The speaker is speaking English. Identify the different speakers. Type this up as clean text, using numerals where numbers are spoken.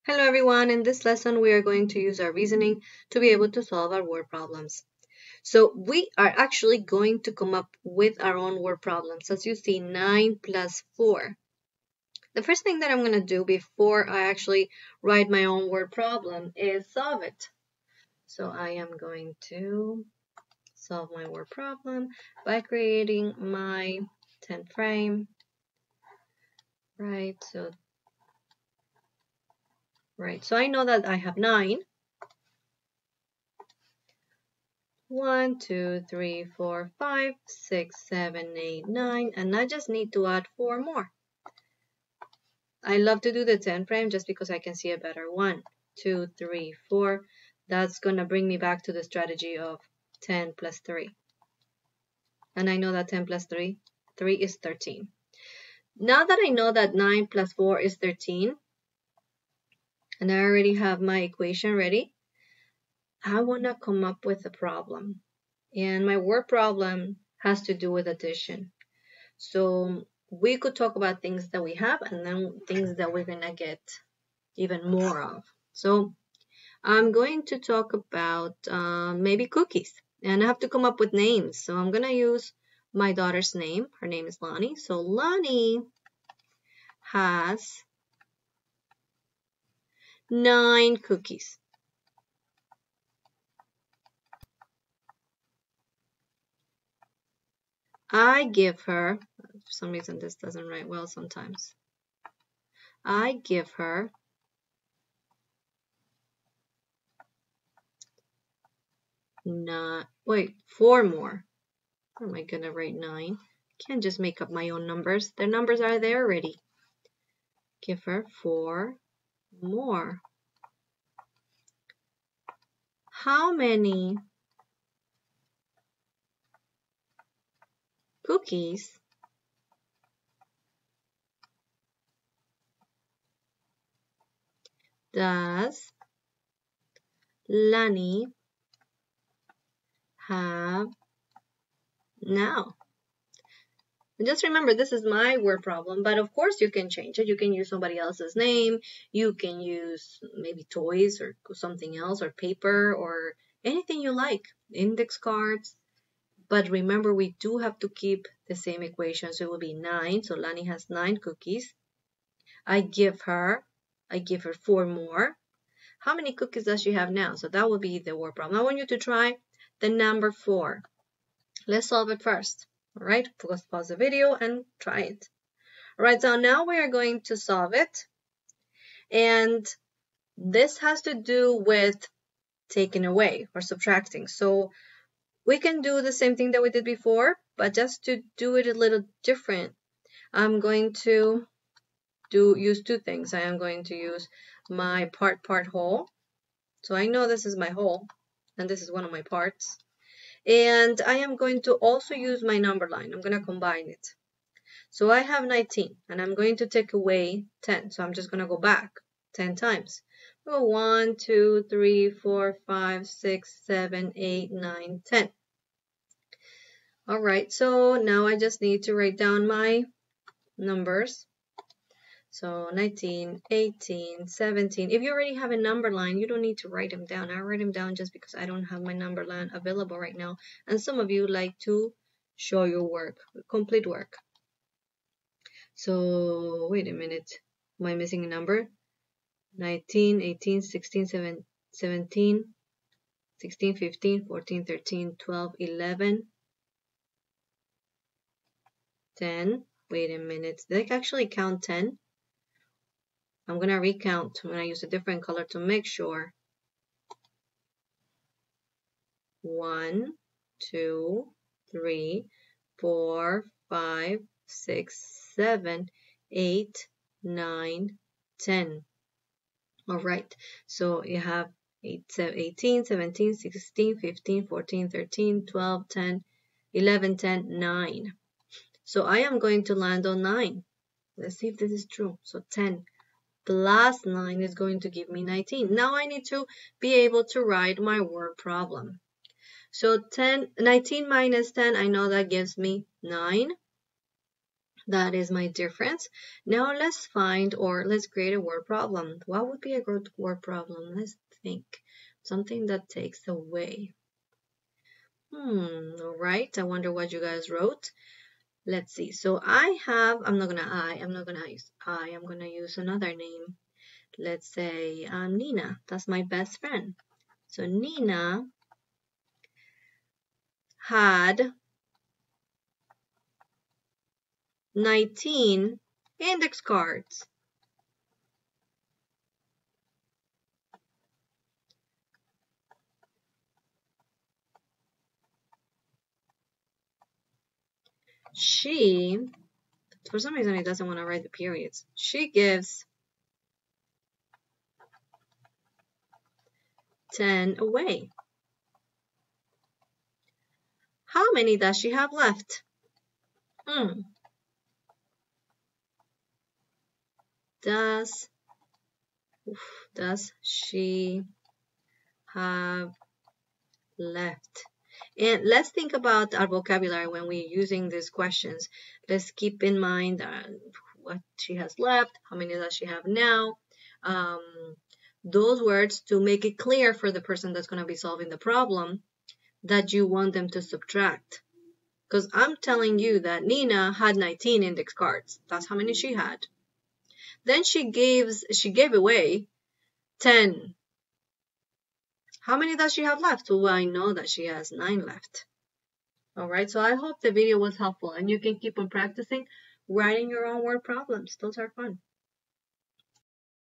Speaker 1: Hello everyone, in this lesson we are going to use our reasoning to be able to solve our word problems. So we are actually going to come up with our own word problems. As you see, 9 plus 4. The first thing that I'm going to do before I actually write my own word problem is solve it. So I am going to solve my word problem by creating my 10 frame. Right, so I know that I have 9. 1, 2, 3, 4, 5, 6, 7, 8, 9, and I just need to add 4 more. I love to do the 10 frame just because I can see it better. 1, 2, 3, 4. That's going to bring me back to the strategy of 10 plus 3. And I know that 10 plus 3 is 13. Now that I know that 9 plus 4 is 13, and I already have my equation ready, I want to come up with a problem. And my word problem has to do with addition. So we could talk about things that we have and then things that we're going to get even more of. So I'm going to talk about maybe cookies. And I have to come up with names. So I'm going to use my daughter's name. Her name is Lonnie. So Lonnie has 9 cookies. I give her, for some reason this doesn't write well sometimes. I give her 4 more. How am I going to write 9? Can't just make up my own numbers. Their numbers are there already. Give her 4 more. How many cookies does Lani have now? And just remember, this is my word problem, but of course you can change it. You can use somebody else's name. You can use maybe toys or something else or paper or anything you like, index cards. But remember, we do have to keep the same equation. So it will be 9. So Lani has 9 cookies. I give her 4 more. How many cookies does she have now? So that will be the word problem. I want you to try the number 4. Let's solve it first. All right, pause the video and try it. All right, so now we are going to solve it. And this has to do with taking away or subtracting. So we can do the same thing that we did before, but just to do it a little different, I'm going to use 2 things. I am going to use my part whole. So I know this is my whole, and this is one of my parts. And I am going to also use my number line. I'm going to combine it. So I have 19, and I'm going to take away 10. So I'm just going to go back 10 times. 1, 2, 3, 4, 5, 6, 7, 8, 9, 10. All right, so now I just need to write down my numbers. So 19, 18, 17. If you already have a number line, you don't need to write them down. I write them down just because I don't have my number line available right now. And some of you like to show your work, complete work. So wait a minute. Am I missing a number? 19, 18, 16, 17, 16, 15, 14, 13, 12, 11, 10. Wait a minute. Did I actually count 10? I'm going to recount when I use a different color to make sure. 1, 2, 3, 4, 5, 6, 7, 8, 9, 10. All right, so you have 18, 17, 16, 15, 14, 13, 12, 10, 11, 10, 9. So I am going to land on 9. Let's see if this is true. So 10 plus 9 is going to give me 19. Now I need to be able to write my word problem. So 19 minus 10, I know that gives me 9. That is my difference. Now let's find, or let's create a word problem. What would be a good word problem? Let's think. Something that takes away. All right. I wonder what you guys wrote. Let's see. So I'm not gonna use I, I'm gonna use another name. Let's say Nina. That's my best friend. So Nina had 19 index cards. She, for some reason, it doesn't want to write the periods. She gives 10 away. How many does she have left? Does she have left? And let's think about our vocabulary when we're using these questions. Let's keep in mind what she has left, how many does she have now, those words to make it clear for the person that's going to be solving the problem that you want them to subtract. Because I'm telling you that Nina had 19 index cards. That's how many she had. Then she gave away 10. How many does she have left? Well, I know that she has 9 left. Alright, so I hope the video was helpful and you can keep on practicing writing your own word problems. Those are fun.